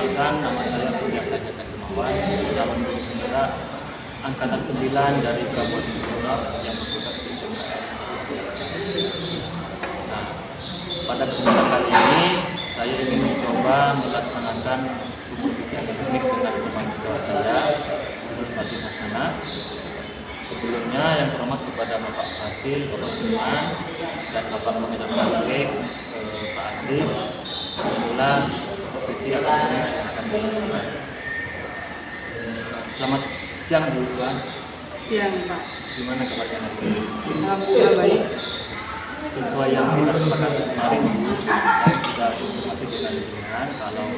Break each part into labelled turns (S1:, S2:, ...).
S1: Perkenalkan, nama saya Puryata Jaka Dermawan, calon guru penggerak Angkatan 9 dari Kabupaten Blora yang bertugas di SMK. Nah, pada kesempatan kali ini saya ingin mencoba melaksanakan supervisi akademik dengan mahasiswa saya, Guru Sati Hasana. Sebelumnya yang terhormat kepada Bapak Fasil, Bapak Firman, dan Bapak Pengedar Praktik, Pak Aziz, inilah supervisi akademik yang akan dilakukan. Selamat siang Bu Tuan.
S2: Siang Pak.
S1: Gimana kabarnya hari ini?
S2: Alhamdulillah baik.
S1: Sesuai yang kita sepakati kemarin, Bu, saya sudah konfirmasi dengan kalau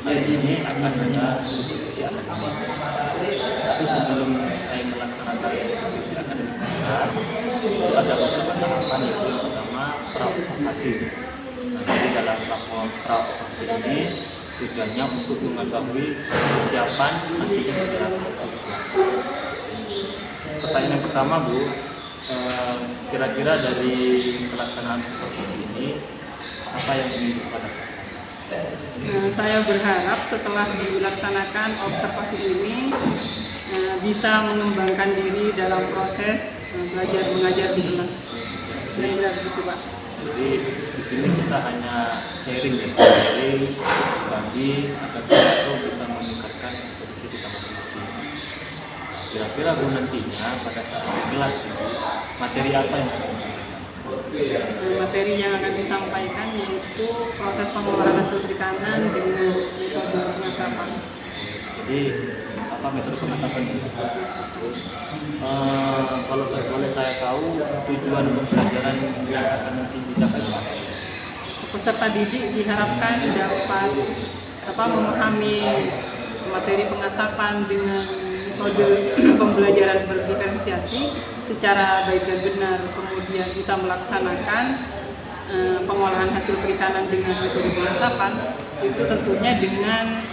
S1: hari ini akan ada supervisi akademik. Tapi sebelum saya melaksanakan supervisi akademik itu ada beberapa tahapan, yaitu yang pertama pra-observasi. Nah, jadi dalam pra-observasi ini tujuannya untuk mengetahui persiapan nantinya menjelang ujian. Pertanyaan yang pertama, Bu, kira-kira dari pelaksanaan supervisi ini apa yang ingin dikatakan?
S2: Saya berharap setelah dilaksanakan observasi ini bisa mengembangkan diri dalam proses belajar mengajar di kelas. Kira-kira begitu Pak.
S1: Jadi di sini kita hanya sharing ya, bagi agar kita itu bisa meningkatkan kompetisi kita masing-masing. Kira-kira Bu, nantinya pada saat di kelas itu materi apa yang akan disampaikan?
S2: Materi yang akan disampaikan yaitu proses pengolahan hasil perikanan dengan metode pengasapan.
S1: Jadi apa metode pengasapan itu? Kalau boleh saya tahu tujuan pembelajaran yang akan nanti dicapai apa?
S2: Peserta didik diharapkan dapat memahami materi pengasapan dengan metode pembelajaran berdiferensiasi secara baik dan benar, kemudian bisa melaksanakan pengolahan hasil perikanan dengan metode pengasapan itu tentunya dengan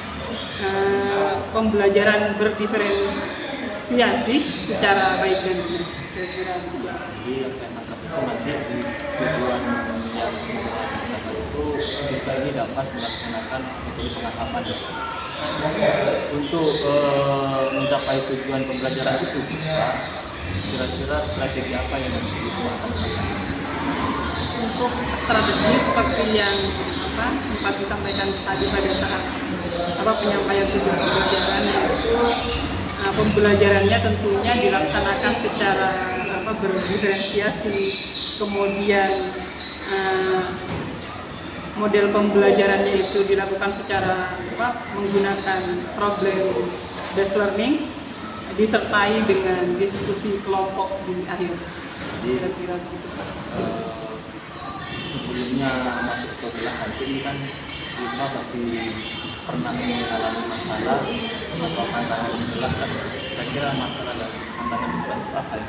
S2: pembelajaran berdiferensiasi secara baik dan benar.
S1: Jadi yang saya tangkap itu nanti tujuan yang kita itu siswa ini dapat melaksanakan metode pengasapan. Untuk mencapai tujuan pembelajaran itu bisa kira-kira strategi apa yang siswa akan lakukan?
S2: Untuk strategi seperti yang sempat disampaikan tadi pada saat penyampaian tujuan pembelajaran, yaitu pembelajarannya tentunya dilaksanakan secara berdiferensiasi, kemudian model pembelajarannya itu dilakukan secara menggunakan problem based learning disertai dengan diskusi kelompok di akhir. Kira-kira gitu.
S1: Sebelumnya masuk ke kelas nanti ini kan siswa pasti pernah mengalami masalah atau tantangan di kelas kan. Kira-kira masalah dan tantangan di kelas itu apa yang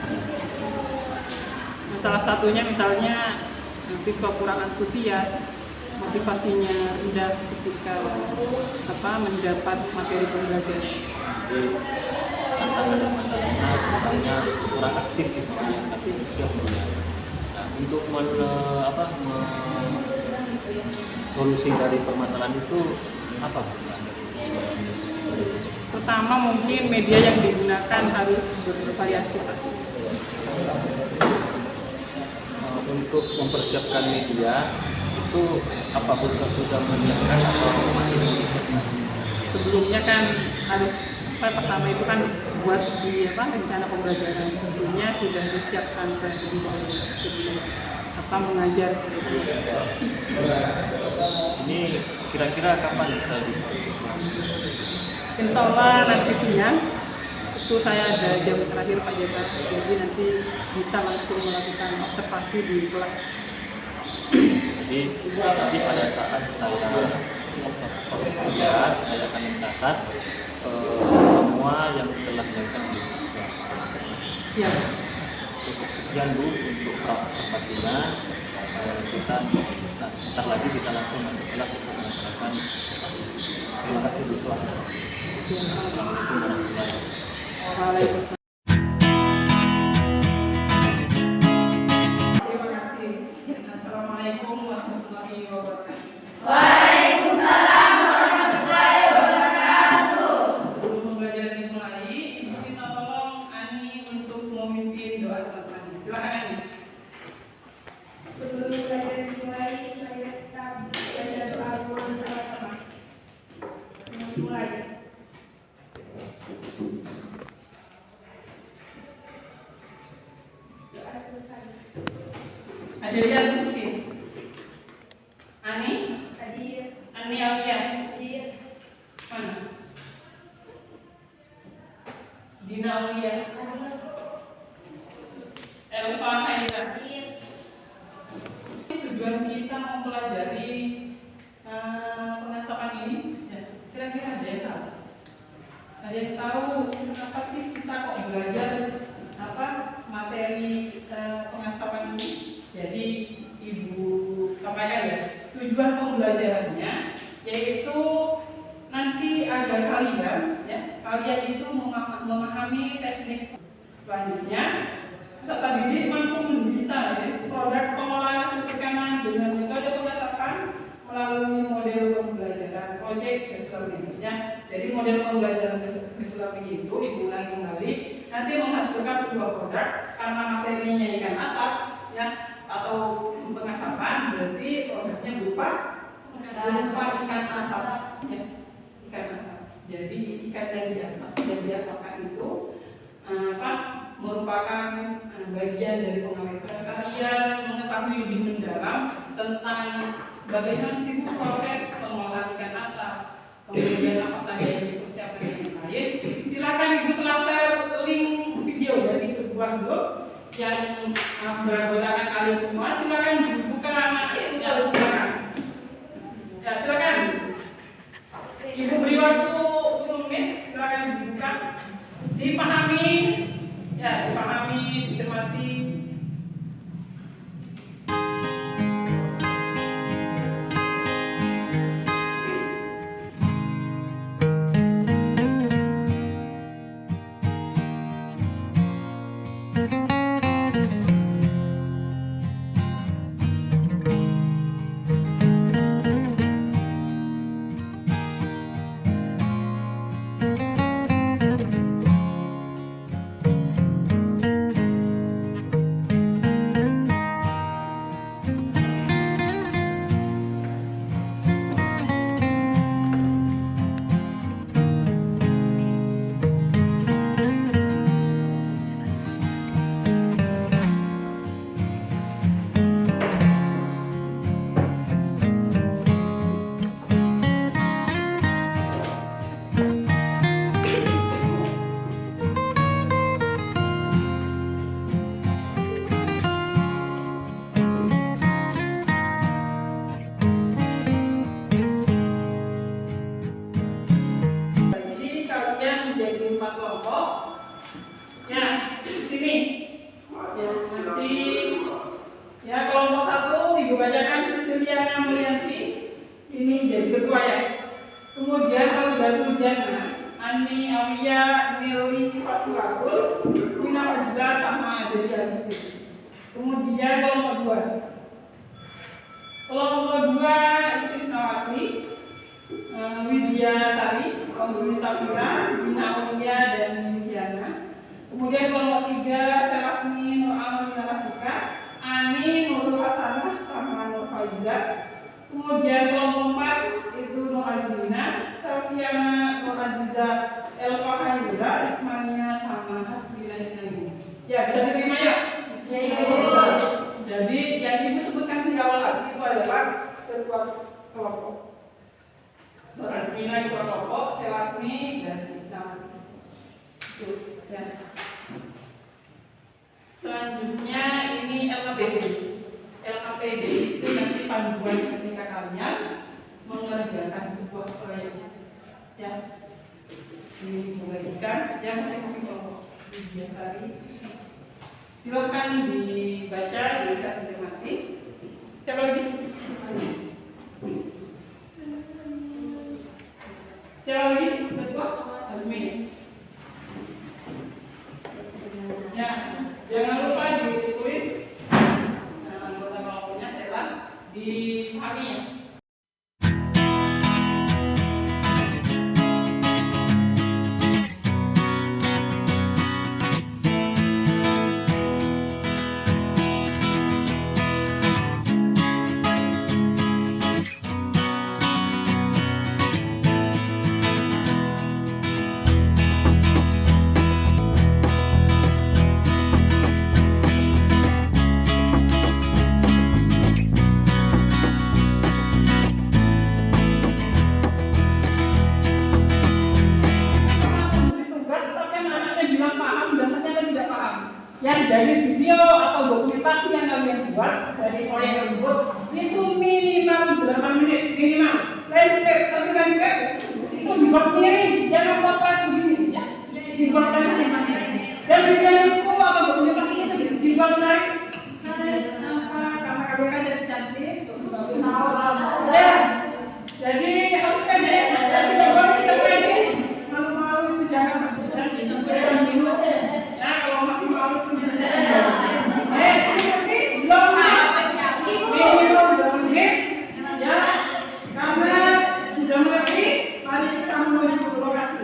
S2: Salah satunya misalnya siswa kurang antusias, motivasinya rendah ketika mendapat materi pembelajaran.
S1: Jadi tantangan dan masalahnya kurang aktif siswanya, tapi antusias sebenarnya. Nah, untuk solusi dari permasalahan itu apa Bu?
S2: Pertama mungkin media yang digunakan harus bervariasi.
S1: Untuk mempersiapkan media itu apa Bu sudah menyiapkan atau masih menyiapkan?
S2: Sebelumnya kan harus pertama itu kan buat di rencana pembelajaran, tentunya sudah disiapkan sebelum mengajar.
S1: Ini kira-kira kapan bisa disampaikan?
S2: Insya Allah nanti siang itu saya ada jam terakhir Pak Jaka, jadi nanti bisa langsung melakukan observasi di kelas.
S1: Jadi nanti pada saat saya observasi saya akan mencatat semua yang telah dilakukan di kelas.
S2: Siap.
S1: Cukup sekian Bu untuk observasinya. Kita sebentar lagi kita langsung masuk kelas untuk melaksanakan. Terima kasih Bu Tuan. Assalamualaikum warahmatullahi wabarakatuh.
S2: Waalaikumsalam. Terima kasih. Assalamualaikum warahmatullahi wabarakatuh.
S3: Waalaikumsalam warahmatullahi wabarakatuh.
S2: Jadi Agusti. Ani? Ani Alia. Mana? Dina Aulia. Elva Haira. Tujuan kita mempelajari pengasapan ini, ya, kira-kira ada yang tahu? Ada yang tahu kenapa sih kita kok belajar materi pengasapan ini? Jadi Ibu sampaikan ya, tujuan pembelajarannya yaitu nanti agar kalian itu memahami teknik. Selanjutnya peserta didik mampu mendesain produk pengolahan hasil perikanan dengan metode pengasapan melalui model pembelajaran project based learning. Jadi model pembelajaran based learning itu diulangi kembali nanti menghasilkan sebuah produk karena materinya ikan asap atau pengasapan, berarti produknya berupa ikan asap ikan asap. Jadi ikan yang diasapkan itu merupakan bagian dari pengawetan. Kalian mengetahui lebih mendalam tentang bagaimana sih proses pengolahan ikan asap, kemudian apa saja yang dipersiapkan yang lain. Silakan Ibu telah share link video dari sebuah grup yang beranggotakan kalian semua. Silakan dibuka ayatnya belakang. Ya, silakan. Ibu beri waktu 10 menit. Silakan dibuka, dipahami, dicermati. Kelompok 1 Ibu bacakan Sisiliana Mulyanti, ini jadi ketua ya. Kemudian Alzatu Jana, Ani Awia, Nili Fasulakul, Nina Fadila sama jadi Agusti. Kemudian kelompok 2. Kelompok 2 itu Krisnawati, Widya Sari, Ongguli Safira, Nina Awia dan Niliana. Kemudian kelompok 3 Selasmi Nur Amin Ani Nurul Hasanah sama Nur Faiza. Kemudian kelompok 4 itu Nur Azmina, Safiana Nur Aziza, Elva Haira, Ikmania sama Hasbina Isnani. Ya, bisa diterima ya? Bisa. Jadi yang Ibu sebutkan di awal tadi itu adalah ketua kelompok. Nur Azmina ketua kelompok, Selasmi dan Isna. Itu ya. Selanjutnya ini LKPD. LKPD itu nanti panduan ketika kalian mengerjakan sebuah proyek. Ya, ini dibagikan ya masing-masing kelompok. Biasari. Silakan dibaca, dicermati. Siapa lagi? Siapa lagi? Ketua? Azmi. Ya. Jangan lupa ditulis anggota kelompoknya setelah dipahami ya. yang dari video atau dokumentasi yang kalian buat dari proyek tersebut itu minimal 8 menit minimal. Landscape, tapi landscape itu dibuat miring, jangan potret begini ya. Dibuat landscape. Dan video itu atau dokumentasi itu dibuat menarik. Karena kalian kan jadi cantik, ya. Jadi harus pendek. Jadi kalau kita pendek, malu-malu itu jangan. Ya, kalau masih malu itu karena sudah mengerti, mari kita menuju ke lokasi.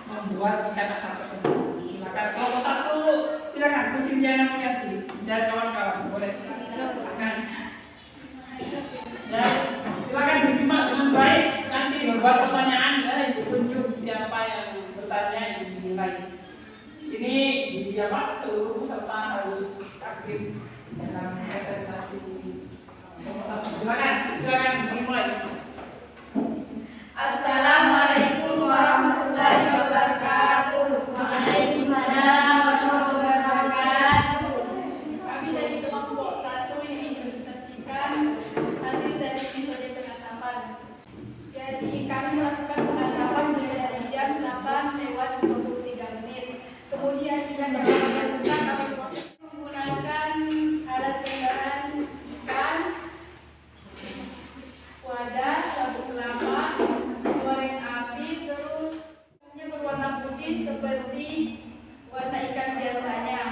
S2: Membuat ikan asap tersebut. Silakan kelompok 1, silakan Susindiana Mulyati dan kawan-kawan boleh silakan. Dan silakan disimak dengan baik, nanti membuat pertanyaan dan ditunjuk siapa yang bertanya yang dinilai. Ini seluruh peserta harus aktif dalam presentasi. Silakan dimulai.
S3: Assalamualaikum warahmatullahi wabarakatuh. Waalaikumsalam warahmatullahi wabarakatuh. Kami dari kelompok 1 ini presentasikan hasil dari metode pengasapan. Jadi kami melakukan pengasapan mulai dari jam 8:23 menit. Kemudian kita melakukan kami proses menggunakan alat pengolahan ikan, wadah, sabuk kelapa, korek api, terus berwarna putih seperti warna ikan biasanya.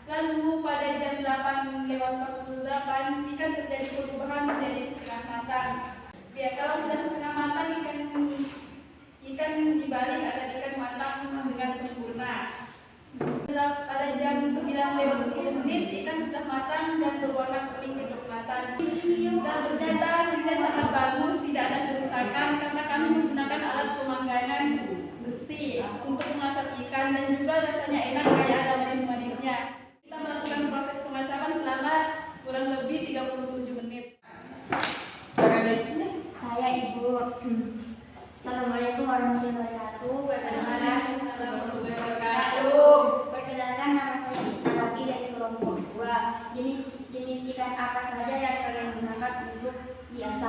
S3: Lalu pada jam 8:48 ikan terjadi perubahan menjadi setengah matang. Kalau sudah setengah matang ikan dibalik ada ikan matang dengan sempurna. Pada jam 9:10 ikan sudah matang dan berwarna kuning kecoklatan. Dan ternyata hasilnya sangat bagus, tidak ada kerusakan karena kami menggunakan alat pemanggangan besi untuk mengasap ikan dan juga rasanya enak, kayak ada manis-manisnya. Kita melakukan proses pengasapan selama kurang lebih 37 menit.
S4: Saya Ibu. Assalamualaikum warahmatullahi wabarakatuh.
S3: Waalaikumsalam warahmatullahi wabarakatuh.
S4: Perkenalkan, nama saya Isnawati dari kelompok 2. Jenis ikan apa saja yang kalian gunakan untuk diasap?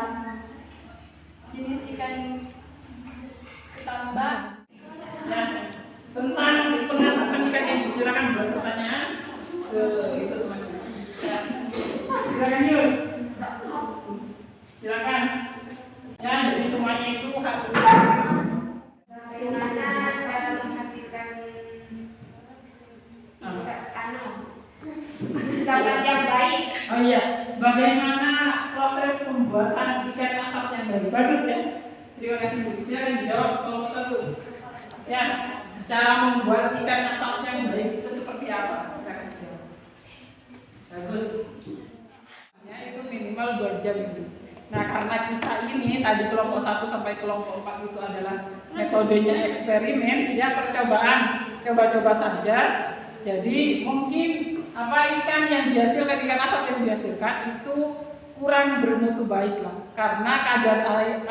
S2: bagaimana proses pembuatan ikan asap yang baik? Bagus ya. Terima kasih Bu. Silakan dijawab kelompok 1. Ya, cara membuat ikan asap yang baik itu seperti apa? Silakan dijawab. Bagus. Ya, itu minimal 2 jam itu. Nah, karena kita ini tadi kelompok 1 sampai kelompok 4 itu adalah metodenya eksperimen, ya percobaan, coba-coba saja. Jadi mungkin ikan yang dihasilkan, ikan asap yang dihasilkan itu kurang bermutu baik lah, karena kadar air,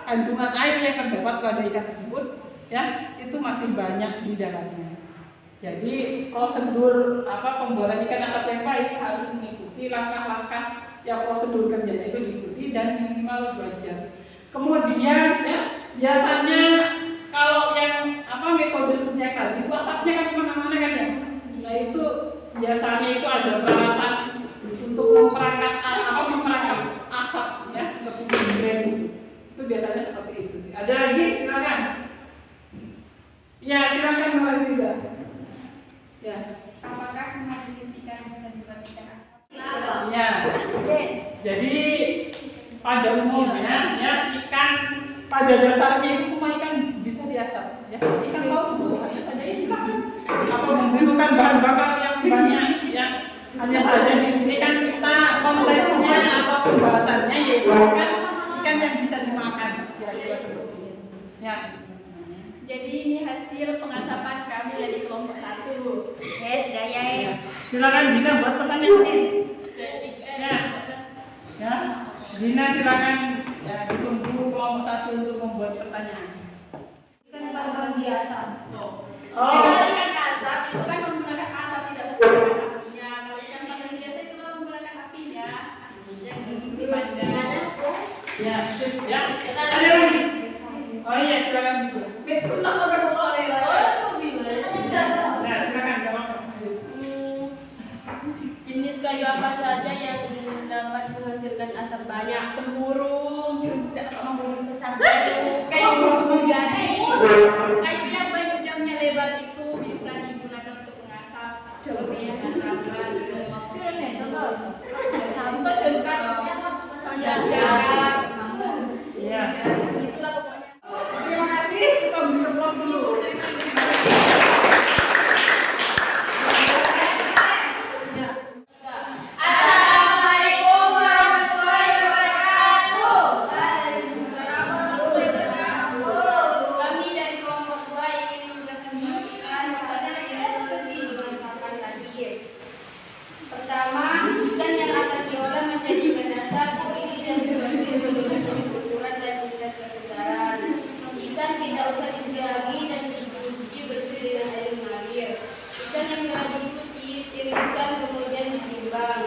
S2: kandungan air yang terdapat pada ikan tersebut, ya itu masih banyak di dalamnya. Jadi prosedur pembuatan ikan asap yang baik harus mengikuti langkah-langkah yang prosedur kerjanya itu diikuti dan minimal 2 jam. Kemudian ya biasanya kalau yang metode seperti tadi itu asapnya kan kemana-mana kan ya. Nah itu biasanya itu ada peralatan untuk memperangkat asap ya seperti brand itu biasanya seperti itu sih. Ada lagi silakan. Ya silakan mulai juga. Ya.
S3: Apakah semua jenis ikan bisa dibuat ikan asap?
S2: Ya. Jadi pada umumnya ya ikan pada dasarnya itu semua ikan bisa diasap. Ya. Ikan paus itu hanya saja silakan. Apa membutuhkan bahan bakar yang banyak ya. Hanya saja di sini kan kita konteksnya atau pembahasannya yaitu ikan yang bisa dimakan kira-kira seperti ini. Ya.
S3: Jadi ini hasil pengasapan kami dari kelompok 1.
S4: Yes, gaya ya.
S2: Silakan Dina buat pertanyaan. Ya. Ya. Dina silakan ya ditunggu kelompok 1 untuk membuat pertanyaan.
S4: Ikan bakar biasa.
S3: Kalau ikan asap itu kan menggunakan asap, tidak menggunakan apinya. Kalau ikan bakar biasa itu kan menggunakan apinya yang dipandang.
S2: Ya. Ya. Ada lagi. Oh iya silakan Bu.
S3: Betul lah kalau boleh lah.
S2: Nah, silakan jawab.
S5: Jenis kayu apa saja yang dapat menghasilkan asap banyak?
S3: Tempurung, juga membunuh besar kayu jadi kayu yang banyak jamnya lebar itu bisa digunakan untuk mengasap seperti yang asapan sama jengkar
S2: Iya.
S3: itulah pokoknya.
S2: Terima kasih. Kita beri aplaus dulu.
S5: Assalamualaikum warahmatullahi wabarakatuh.
S3: Waalaikumsalam warahmatullahi wabarakatuh.
S5: Kami dari kelompok 2 ingin menjelaskan yang dijelaskan tadi. Pertama, ikan yang akan diolah menjadi ikan asap terdiri dari sebagai jenis ukuran dan tingkat kesegaran. Ikan tidak usah disiangi dan dicuci bersih dengan air mengalir. Ikan yang telah dicuci, tiriskan kemudian ditimbang.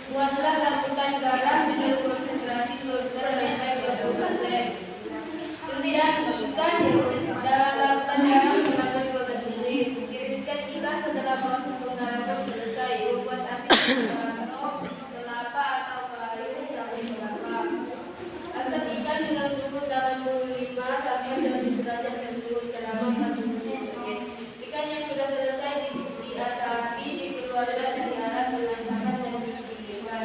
S5: Buatlah larutan garam dengan konsentrasi 12 sampai 20%. Kemudian ikan dalam larutan garam selama 12 menit. Tiriskan ikan setelah proses pengarapan selesai. Membuat api kelapa atau kayu sampai kelapa. Asap ikan dengan suhu 85 sampai 100 derajat Celcius selama 40 menit. Ikan yang sudah selesai diasapi dikeluarkan dari alat pengasapan dan didinginkan.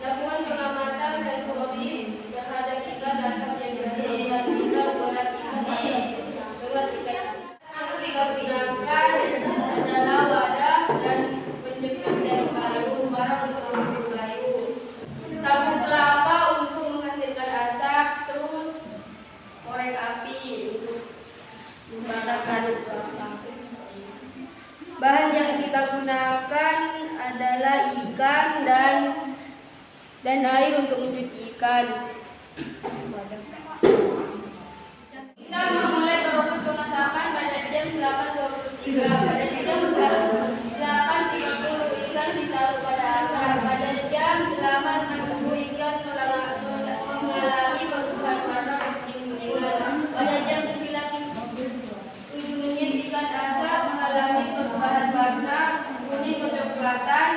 S5: Lakukan pengamatan sensoris terhadap ikan asap yang dihasilkan. Bisa berat ikan berat ikan. Yang digunakan adalah wadah dan penjepit dari kayu, barang untuk menjepit kayu. Sabuk kelapa untuk menghasilkan asap, terus korek api untuk membakar kelapa. Bahan yang kita gunakan adalah ikan dan air untuk mencuci ikan. Kita memulai proses pengasapan pada jam 8.23. Pada jam 8.30 ikan ditaruh pada asap. Pada jam 8.60 ikan mengalami perubahan warna kekuningan. Pada jam 9.07 menit ikan asap mengalami perubahan warna kuning kecoklatan.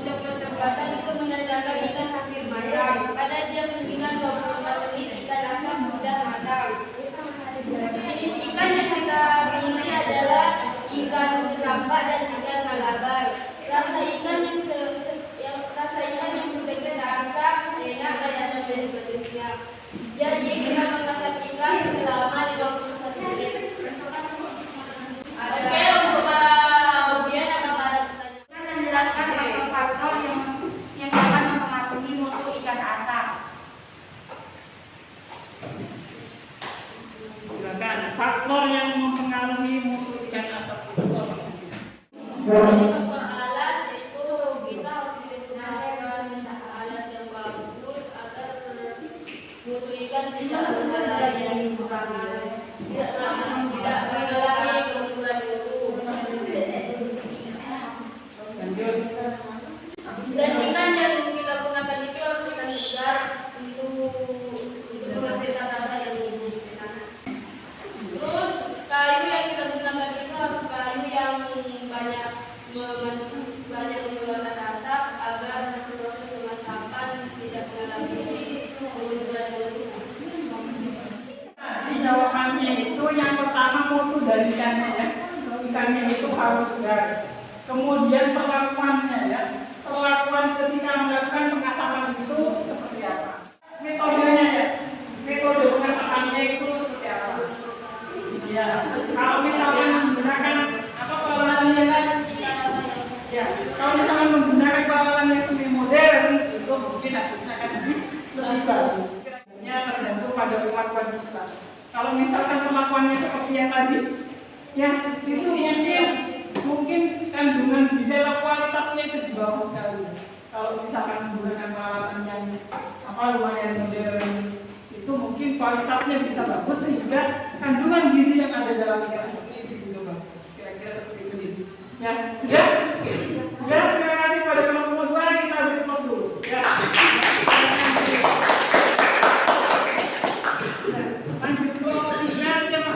S5: Kecoklatan itu menandakan ikan hampir matang. Pada jam 9.24 menit ikan asap sudah matang. Jenis ikan yang kita pilih adalah ikan Jadi faktor alat yaitu kita harus menggunakan alat yang bagus agar mutu ikan tidak mengalami yang tidak mengalami kemunduran mutu. Dan ikan yang kita gunakan itu harus kita segar untuk menghasilkan rasa yang lebih enak. Terus kayu yang kita gunakan itu harus kayu yang banyak mengeluarkan asap agar proses pemasakan tidak mengalami kemunduran mutu.
S2: Di jawabannya itu yang pertama mutu dari ikannya ya. Ikannya itu harus segar. Kemudian perlakuannya ya. Perlakuan ketika melakukan pengasapan itu seperti apa? Metodenya ya. Metode pengasapannya itu seperti apa? Ya, kalau misalnya menggunakan apa kalau misalnya menggunakan peralatan yang semi modern itu mungkin hasilnya akan lebih bagus. Kiranya tergantung pada perlakuan kita. Kalau misalkan perlakuannya seperti yang tadi, ya itu mungkin kandungan gizi atau kualitasnya itu di bawah sekali. Kalau misalkan menggunakan peralatan yang lumayan modern, itu mungkin kualitasnya bisa bagus sehingga kandungan gizi yang ada dalam ikan seperti itu juga bagus. Kira-kira seperti itu. Ya, sudah? Sudah, terima kasih pada kelompok 2, kita bertemu dulu. Ya. Lanjut kelompok 3, siapa?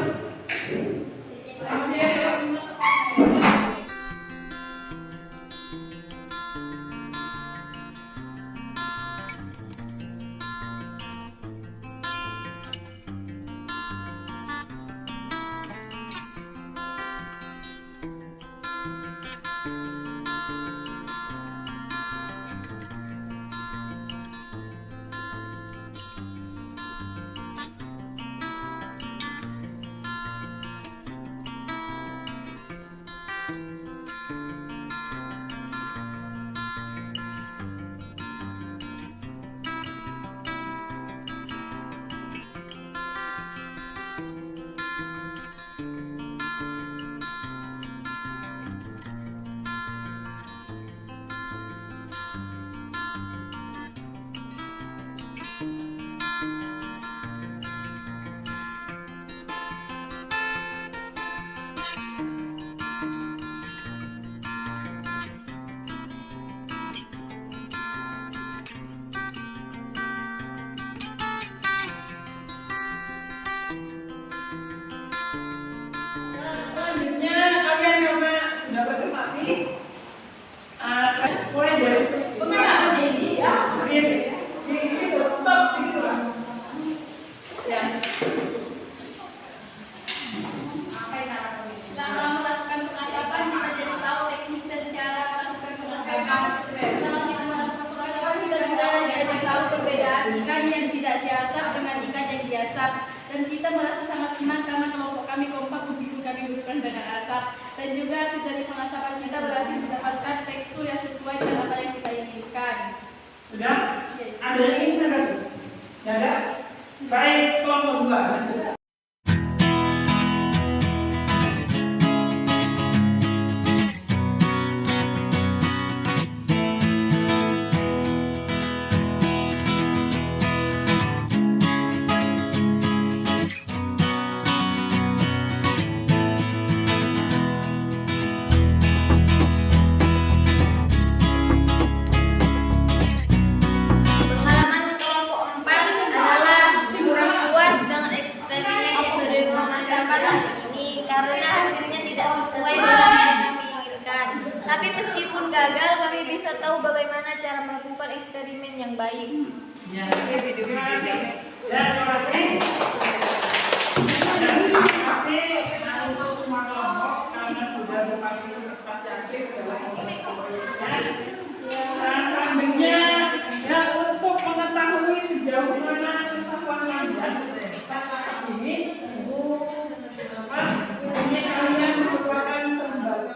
S3: Ikan yang tidak diasap dengan ikan yang diasap, dan kita merasa sangat senang karena kelompok kami kompak meskipun kami bukan dengan asap, dan juga hasil dari pengasapan kita berhasil mendapatkan tekstur yang sesuai dengan apa yang kita inginkan.
S2: Sudah? Ada yang ingin ada? Tidak ada? Baik, kelompok 2.
S5: Karena hasilnya tidak sesuai dengan yang kami inginkan. Tapi meskipun gagal, kami bisa tahu bagaimana cara melakukan eksperimen yang baik.
S2: Ya, terima kasih. Terima kasih untuk semua kelompok karena sudah berpartisipasi aktif dalam kelompok. Selanjutnya, ya untuk mengetahui sejauh mana pengetahuan Anda tentang asap ini, ini kalian merupakan selembaga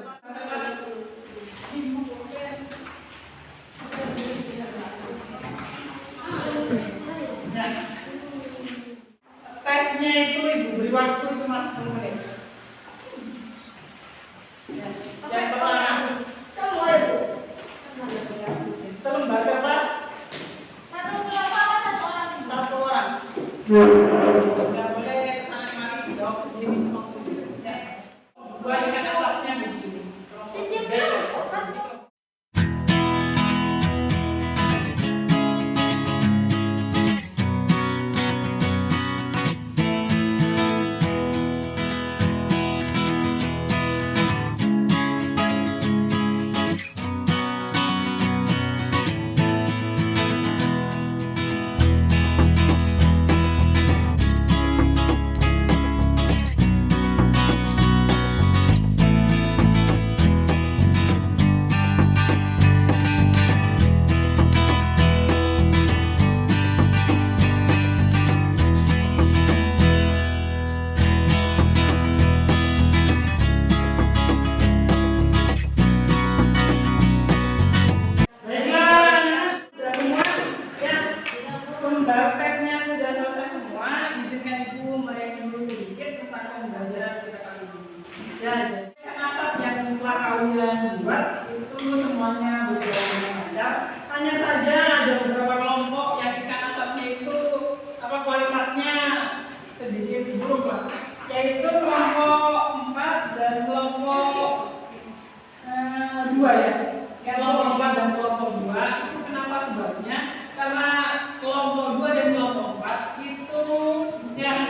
S2: tesnya itu ibu beri waktu cuma 10 menit. Yang pertama Nggak boleh kesana kemari jawab sendiri semua. Dua ikan asapnya di sini. Tesnya sudah selesai semua, izinkan Ibu mereview sedikit tentang pembelajaran kita kali ini. Ya, asap yang telah kalian buat itu semuanya berbeda macam. Hanya saja ada beberapa kelompok yang ikan asapnya itu kualitasnya sedikit berubah, yaitu kelompok 4 dan kelompok 2 ya. Kelompok 4 dan kelompok 2 itu kenapa sebabnya? Karena kelompok 2 dan kelompok 4 itu yang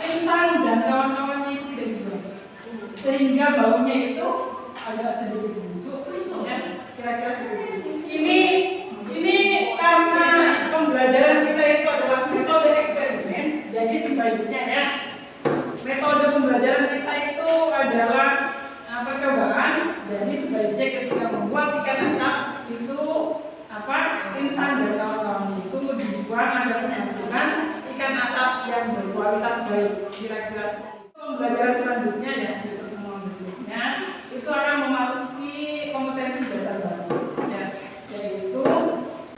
S2: insang dan kawan-kawannya itu tidak dibuat, sehingga baunya itu agak sedikit busuk ya, kira-kira seperti itu. Ini karena pembelajaran kita itu adalah metode eksperimen, jadi sebaiknya ya metode pembelajaran kita itu adalah percobaan. Jadi sebaiknya ketika membuat ikan asap itu insang dan kawan-kawan itu dibuang agar menghasilkan ikan asap yang berkualitas baik. Kira-kira pembelajaran selanjutnya ya, di pertemuan berikutnya itu akan memasuki kompetensi dasar baru ya, yaitu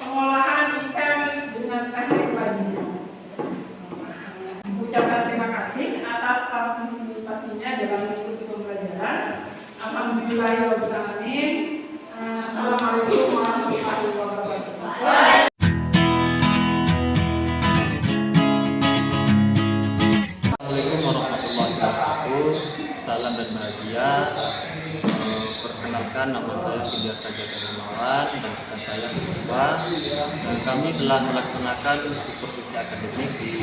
S2: pengolahan ikan dengan teknik lainnya. Ucapkan terima kasih atas partisipasinya dalam mengikuti pembelajaran. Alhamdulillahirobbilalamin. Assalamualaikum warahmatullahi wabarakatuh.
S1: Assalamualaikum warahmatullahi wabarakatuh. Salam dan bahagia. Perkenalkan, nama saya Fidyarta Jatarimawan dan rekan saya Puspa. Dan kami telah melaksanakan supervisi akademik di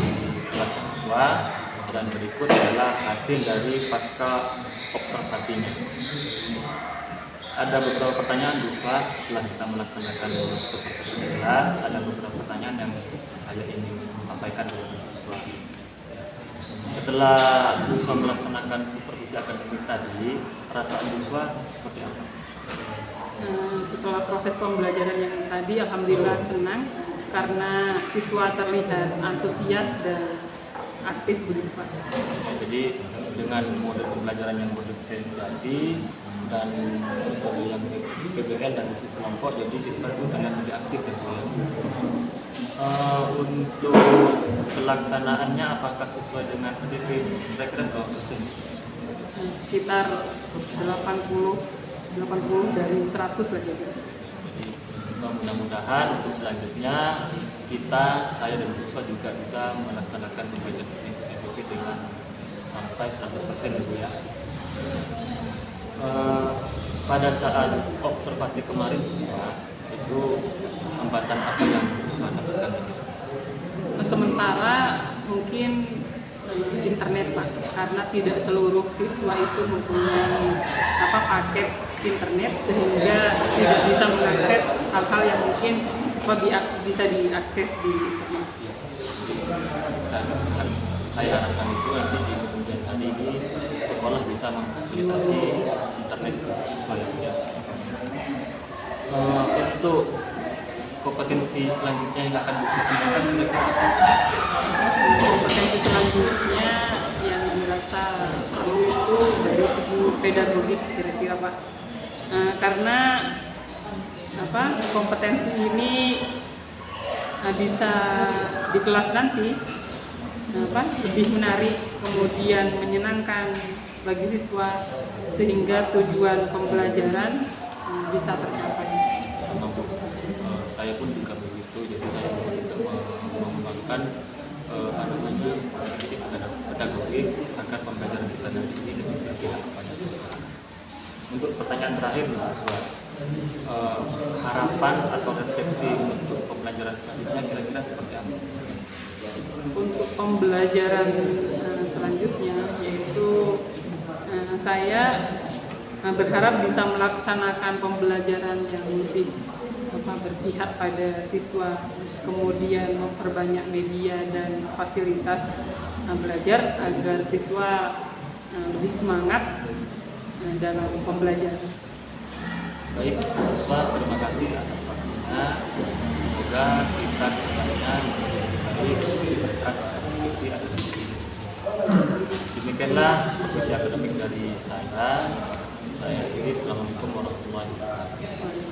S1: kelas siswa. Dan berikut adalah hasil dari pasca observasinya. Ada beberapa pertanyaan Puspa setelah kita melaksanakan supervisi di kelas. Ada beberapa pertanyaan yang saya ingin sampaikan kepada Puspa. Setelah Puspa melaksanakan supervisi akademik tadi, perasaan Puspa seperti apa?
S2: Setelah proses pembelajaran yang tadi, alhamdulillah senang karena siswa terlihat antusias dan aktif begitu Pak.
S1: Jadi dengan model pembelajaran yang berdiferensiasi dan metode yang PBL dan diskusi kelompok, jadi siswa itu terlihat lebih aktif ya. Untuk pelaksanaannya apakah sesuai dengan PDP? Kira-kira berapa persen?
S2: Sekitar 80 dari 100 lah jadi.
S1: Jadi mudah-mudahan untuk selanjutnya saya dan Puspa juga bisa melaksanakan pembelajaran PDP dengan sampai 100% gitu ya. Pada saat observasi kemarin Puspa, itu kesempatan apa yang Puspa dapatkan?
S2: Sementara mungkin internet Pak, karena tidak seluruh siswa itu mempunyai paket internet sehingga tidak bisa mengakses hal-hal yang mungkin bisa diakses di internet.
S1: Dan saya harapkan itu nanti di kemudian hari ini sekolah bisa memfasilitasi internet siswa ya. Untuk kompetensi selanjutnya yang akan disediakan
S2: kompetensi selanjutnya yang dirasa perlu itu dari segi pedagogik kira-kira Pak. Karena kompetensi ini bisa di kelas nanti lebih menarik, kemudian menyenangkan bagi siswa sehingga tujuan pembelajaran bisa tercapai.
S1: Sama Bu, saya pun juga begitu, jadi saya juga mengembangkan menggunakan prinsip pedagogik agar pembelajaran kita nanti ini lebih berpihak kepada siswa. Untuk pertanyaan terakhir, siswa, harapan atau refleksi untuk pembelajaran selanjutnya kira-kira seperti apa?
S2: Untuk pembelajaran selanjutnya, yaitu saya berharap bisa melaksanakan pembelajaran yang lebih berpihak pada siswa, kemudian memperbanyak media dan fasilitas belajar agar siswa lebih semangat dalam pembelajaran.
S1: Baik, siswa, terima kasih atas waktunya. Semoga kita kedepannya baik berkat supervisi atau supervisi siswa. Demikianlah supervisi akademik dari saya. Saya akhiri. Assalamualaikum warahmatullahi wabarakatuh.